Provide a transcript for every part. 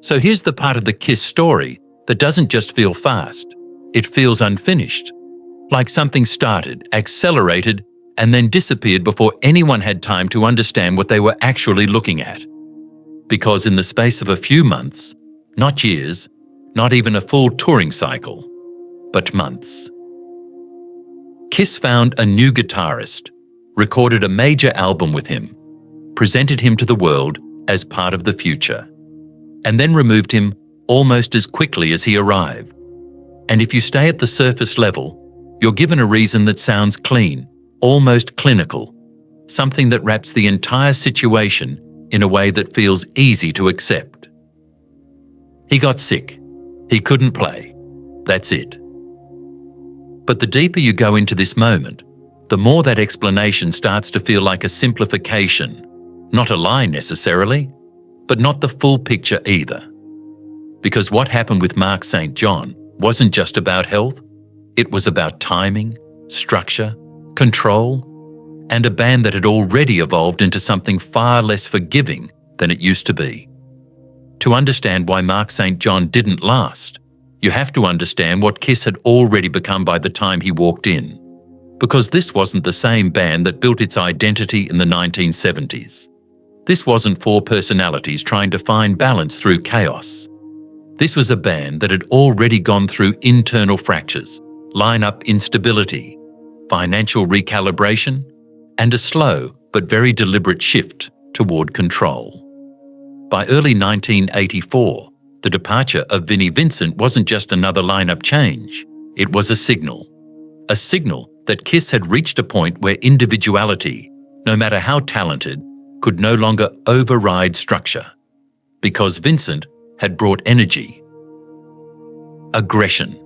So here's the part of the Kiss story that doesn't just feel fast. It feels unfinished. Like something started, accelerated, and then disappeared before anyone had time to understand what they were actually looking at. Because in the space of a few months, not years, not even a full touring cycle, but months, Kiss found a new guitarist, recorded a major album with him, presented him to the world as part of the future, and then removed him almost as quickly as he arrived. And if you stay at the surface level, you're given a reason that sounds clean, almost clinical, something that wraps the entire situation in a way that feels easy to accept. He got sick. He couldn't play. That's it. But the deeper you go into this moment, the more that explanation starts to feel like a simplification, not a lie necessarily, but not the full picture either. Because what happened with Mark St. John wasn't just about health, it was about timing, structure, control, and a band that had already evolved into something far less forgiving than it used to be. To understand why Mark St. John didn't last, you have to understand what Kiss had already become by the time he walked in. Because this wasn't the same band that built its identity in the 1970s. This wasn't four personalities trying to find balance through chaos. This was a band that had already gone through internal fractures, lineup instability, financial recalibration, and a slow but very deliberate shift toward control. By early 1984, the departure of Vinnie Vincent wasn't just another lineup change, it was a signal that Kiss had reached a point where individuality, no matter how talented, could no longer override structure, because Vincent had brought energy, aggression,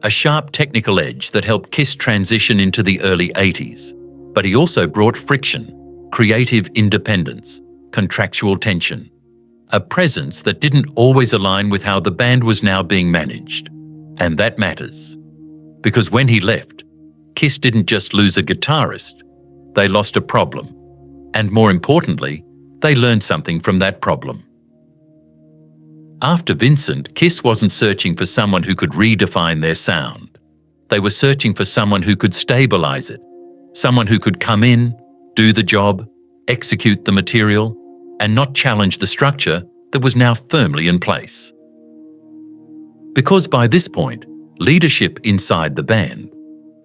a sharp technical edge that helped Kiss transition into the early 80s, but he also brought friction, creative independence, contractual tension, a presence that didn't always align with how the band was now being managed. And that matters, because when he left, Kiss didn't just lose a guitarist, they lost a problem. And more importantly, they learned something from that problem. After Vincent, Kiss wasn't searching for someone who could redefine their sound. They were searching for someone who could stabilize it, someone who could come in, do the job, execute the material, and not challenge the structure that was now firmly in place. Because by this point, leadership inside the band,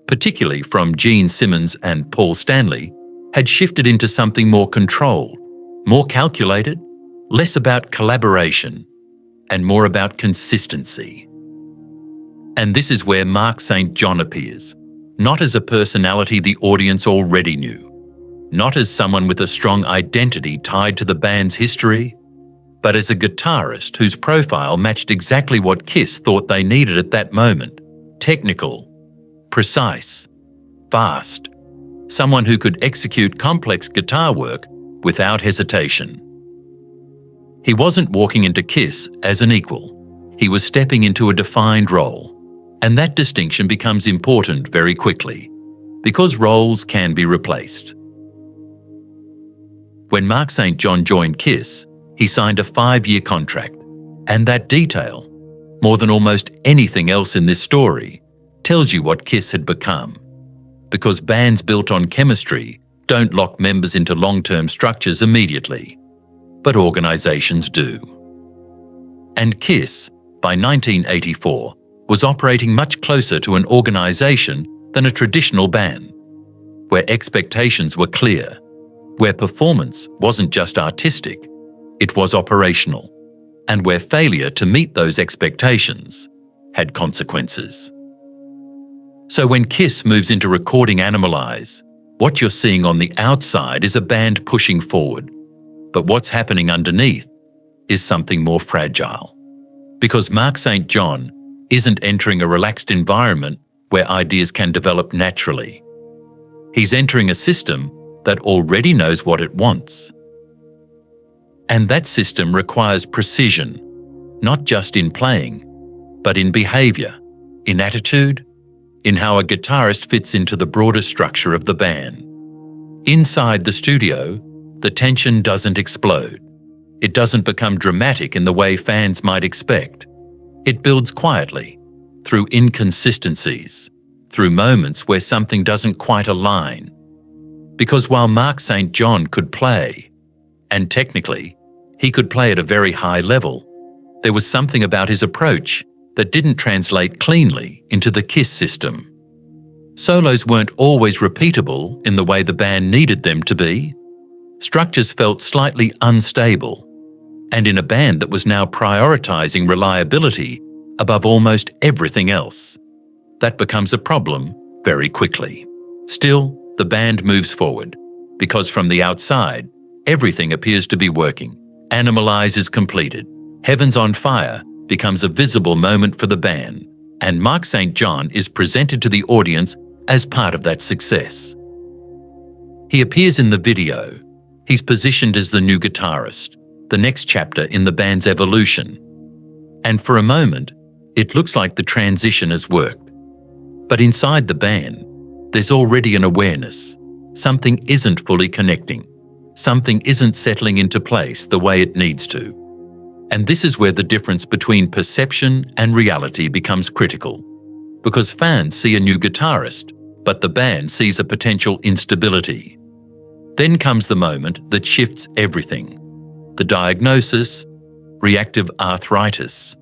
particularly from Simmons and Paul Stanley, had shifted into something more controlled, more calculated, less about collaboration, and more about consistency. And this is where Mark St. John appears, not as a personality the audience already knew, not as someone with a strong identity tied to the band's history, but as a guitarist whose profile matched exactly what Kiss thought they needed at that moment: technical, precise, fast, someone who could execute complex guitar work without hesitation. He wasn't walking into Kiss as an equal. He was stepping into a defined role, and that distinction becomes important very quickly, because roles can be replaced. When Mark St. John joined Kiss, he signed a 5-year contract, and that detail, more than almost anything else in this story, tells you what Kiss had become. Because bands built on chemistry don't lock members into long-term structures immediately, but organizations do. And Kiss, by 1984, was operating much closer to an organization than a traditional band, where expectations were clear, where performance wasn't just artistic, it was operational, and where failure to meet those expectations had consequences. So when Kiss moves into recording Animalize, what you're seeing on the outside is a band pushing forward, but what's happening underneath is something more fragile. Because Mark St. John isn't entering a relaxed environment where ideas can develop naturally. He's entering a system that already knows what it wants. And that system requires precision, not just in playing, but in behavior, in attitude, in how a guitarist fits into the broader structure of the band. Inside the studio, the tension doesn't explode. It doesn't become dramatic in the way fans might expect. It builds quietly, through inconsistencies, through moments where something doesn't quite align. Because while Mark St. John could play, and technically, he could play at a very high level, there was something about his approach that didn't translate cleanly into the KISS system. Solos weren't always repeatable in the way the band needed them to be. Structures felt slightly unstable, and in a band that was now prioritizing reliability above almost everything else, that becomes a problem very quickly. Still, the band moves forward, because from the outside, everything appears to be working. Animalize is completed. Heaven's on Fire becomes a visible moment for the band, and Mark St. John is presented to the audience as part of that success. He appears in the video. He's positioned as the new guitarist, the next chapter in the band's evolution. And for a moment, it looks like the transition has worked. But inside the band, there's already an awareness. Something isn't fully connecting. Something isn't settling into place the way it needs to. And this is where the difference between perception and reality becomes critical. Because fans see a new guitarist, but the band sees a potential instability. Then comes the moment that shifts everything. The diagnosis, reactive arthritis,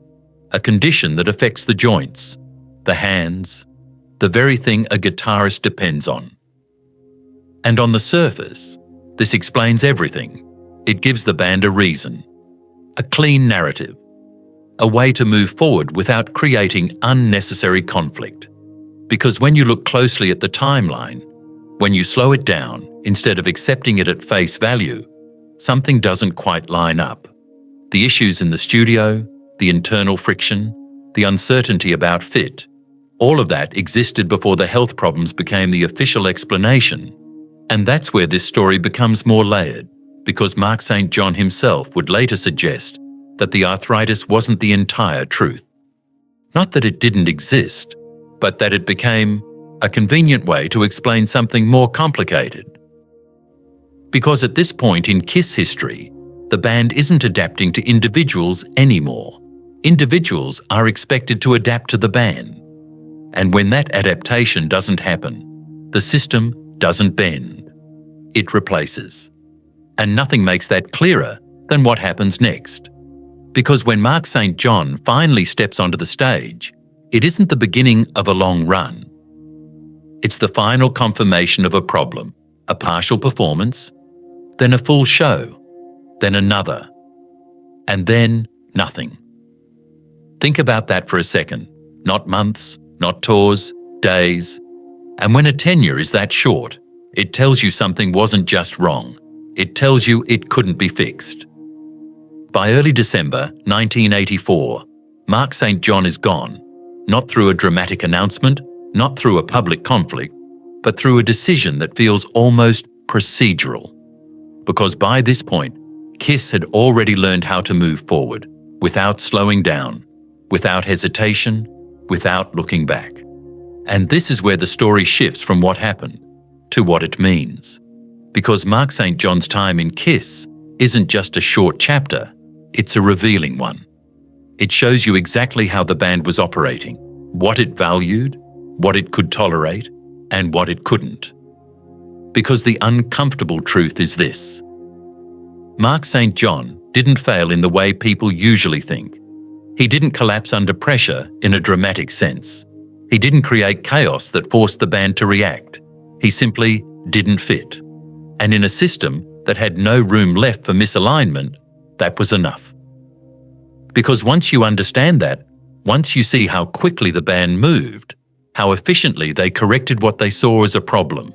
a condition that affects the joints, the hands, the very thing a guitarist depends on. And on the surface, this explains everything. It gives the band a reason, a clean narrative, a way to move forward without creating unnecessary conflict. Because when you look closely at the timeline, when you slow it down instead of accepting it at face value, something doesn't quite line up. The issues in the studio, the internal friction, the uncertainty about fit, all of that existed before the health problems became the official explanation. And that's where this story becomes more layered, because Mark St. John himself would later suggest that the arthritis wasn't the entire truth. Not that it didn't exist, but that it became a convenient way to explain something more complicated. Because at this point in KISS history, the band isn't adapting to individuals anymore. Individuals are expected to adapt to the band. And when that adaptation doesn't happen, the system doesn't bend. It replaces. And nothing makes that clearer than what happens next. Because when Mark St. John finally steps onto the stage, it isn't the beginning of a long run. It's the final confirmation of a problem, a partial performance, then a full show, then another, and then nothing. Think about that for a second. Not months, not tours, days. And when a tenure is that short, it tells you something wasn't just wrong. It tells you it couldn't be fixed. By early December 1984, Mark St. John is gone, not through a dramatic announcement, not through a public conflict, but through a decision that feels almost procedural. Because by this point, KISS had already learned how to move forward, without slowing down, without hesitation, without looking back. And this is where the story shifts from what happened to what it means. Because Mark St. John's time in KISS isn't just a short chapter, it's a revealing one. It shows you exactly how the band was operating, what it valued, what it could tolerate, and what it couldn't. Because the uncomfortable truth is this: Mark St. John didn't fail in the way people usually think. He didn't collapse under pressure in a dramatic sense. He didn't create chaos that forced the band to react. He simply didn't fit. And in a system that had no room left for misalignment, that was enough. Because once you understand that, once you see how quickly the band moved, how efficiently they corrected what they saw as a problem,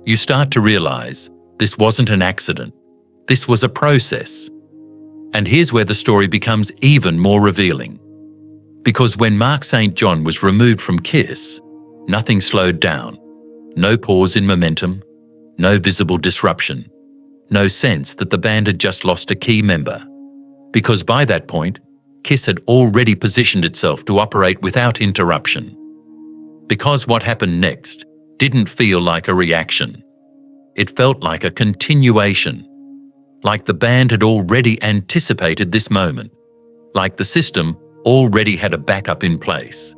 you start to realize this wasn't an accident. This was a process. And here's where the story becomes even more revealing. Because when Mark St. John was removed from KISS, nothing slowed down. No pause in momentum, no visible disruption, no sense that the band had just lost a key member. Because by that point, KISS had already positioned itself to operate without interruption. Because what happened next didn't feel like a reaction. It felt like a continuation, like the band had already anticipated this moment, like the system already had a backup in place.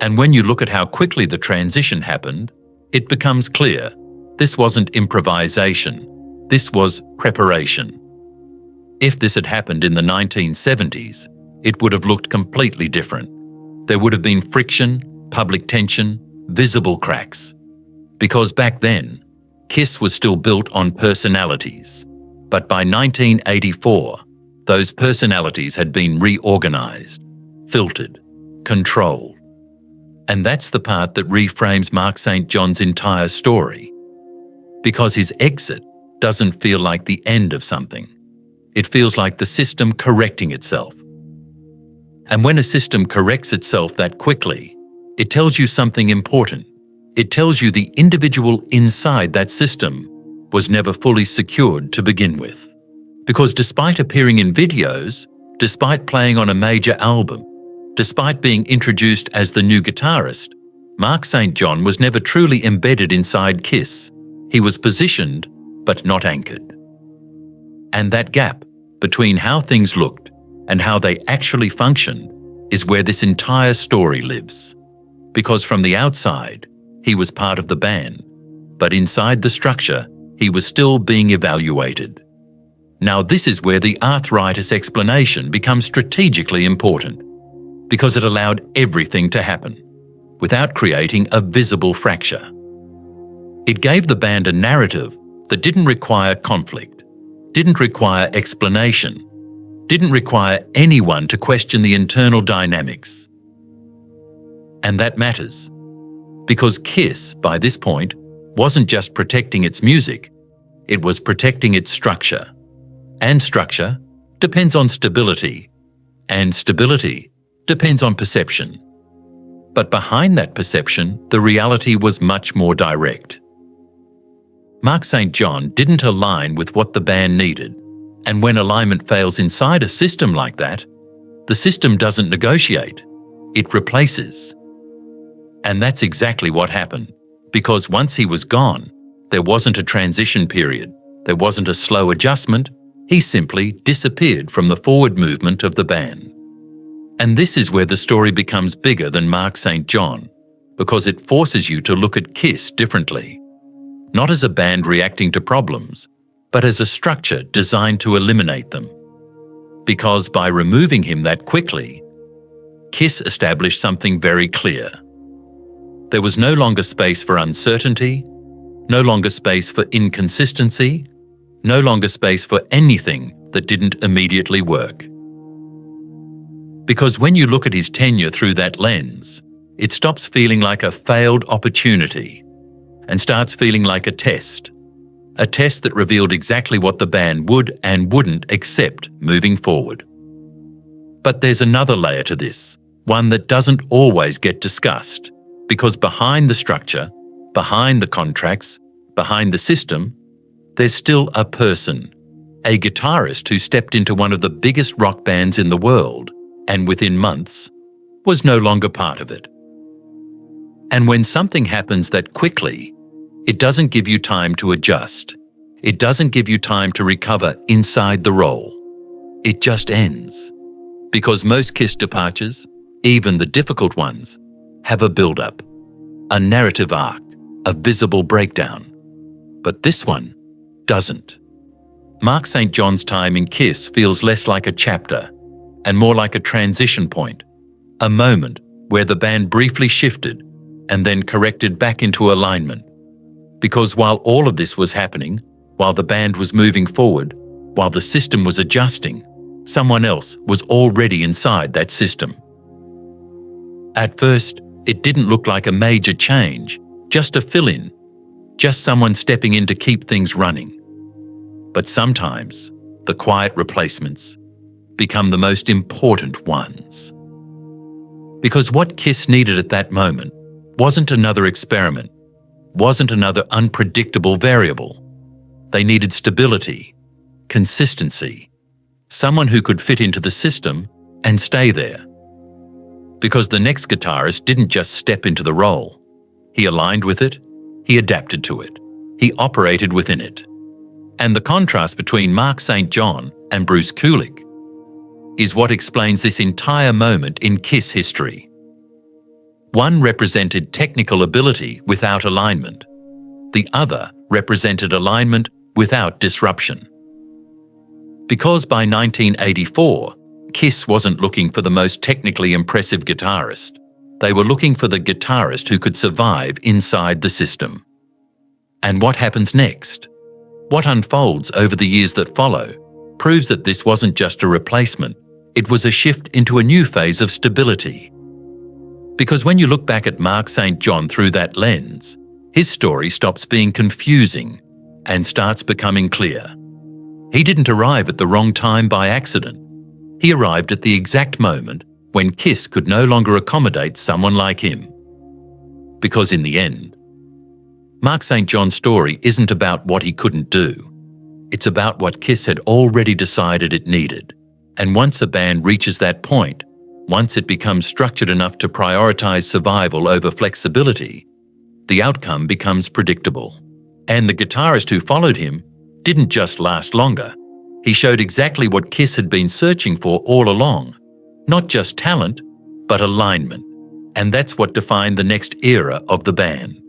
And when you look at how quickly the transition happened, it becomes clear this wasn't improvisation, this was preparation. If this had happened in the 1970s, it would have looked completely different. There would have been friction, public tension, visible cracks. Because back then, KISS was still built on personalities. But by 1984, those personalities had been reorganized, filtered, controlled. And that's the part that reframes Mark St. John's entire story. Because his exit doesn't feel like the end of something. It feels like the system correcting itself. And when a system corrects itself that quickly, it tells you something important. It tells you the individual inside that system was never fully secured to begin with. Because despite appearing in videos, despite playing on a major album, despite being introduced as the new guitarist, Mark St. John was never truly embedded inside KISS. He was positioned, but not anchored. And that gap between how things looked and how they actually functioned is where this entire story lives. Because from the outside, he was part of the band, but inside the structure, he was still being evaluated. Now this is where the Arthritis explanation becomes strategically important, because it allowed everything to happen, without creating a visible fracture. It gave the band a narrative that didn't require conflict, didn't require explanation, didn't require anyone to question the internal dynamics. And that matters, because KISS, by this point, wasn't just protecting its music, it was protecting its structure. And structure depends on stability, and stability depends on perception. But behind that perception, the reality was much more direct. Mark St. John didn't align with what the band needed, and when alignment fails inside a system like that, the system doesn't negotiate, it replaces. And that's exactly what happened, because once he was gone, there wasn't a transition period, there wasn't a slow adjustment, he simply disappeared from the forward movement of the band. And this is where the story becomes bigger than Mark St. John, because it forces you to look at KISS differently. Not as a band reacting to problems, but as a structure designed to eliminate them. Because by removing him that quickly, KISS established something very clear. There was no longer space for uncertainty, no longer space for inconsistency, no longer space for anything that didn't immediately work. Because when you look at his tenure through that lens, it stops feeling like a failed opportunity and starts feeling like a test that revealed exactly what the band would and wouldn't accept moving forward. But there's another layer to this, one that doesn't always get discussed, because behind the structure, behind the contracts, behind the system, there's still a person, a guitarist who stepped into one of the biggest rock bands in the world, and within months, was no longer part of it. And when something happens that quickly, it doesn't give you time to adjust. It doesn't give you time to recover inside the role. It just ends. Because most KISS departures, even the difficult ones, have a build-up, a narrative arc, a visible breakdown. But this one doesn't. Mark St. John's time in KISS feels less like a chapter and more like a transition point, a moment where the band briefly shifted and then corrected back into alignment. Because while all of this was happening, while the band was moving forward, while the system was adjusting, someone else was already inside that system. At first, it didn't look like a major change, just a fill-in, just someone stepping in to keep things running. But sometimes, the quiet replacements become the most important ones. Because what KISS needed at that moment wasn't another experiment, wasn't another unpredictable variable. They needed stability, consistency, someone who could fit into the system and stay there. Because the next guitarist didn't just step into the role. He aligned with it, he adapted to it, he operated within it. And the contrast between Mark St. John and Bruce Kulick is what explains this entire moment in Kiss history. One represented technical ability without alignment. The other represented alignment without disruption. Because by 1984, Kiss wasn't looking for the most technically impressive guitarist. They were looking for the guitarist who could survive inside the system. And what happens next? What unfolds over the years that follow proves that this wasn't just a replacement, it was a shift into a new phase of stability. Because when you look back at Mark St. John through that lens, his story stops being confusing and starts becoming clear. He didn't arrive at the wrong time by accident. He arrived at the exact moment when Kiss could no longer accommodate someone like him. Because in the end, Mark St. John's story isn't about what he couldn't do. It's about what Kiss had already decided it needed. And once a band reaches that point, once it becomes structured enough to prioritize survival over flexibility, the outcome becomes predictable. And the guitarist who followed him didn't just last longer. He showed exactly what Kiss had been searching for all along. Not just talent, but alignment. And that's what defined the next era of the band.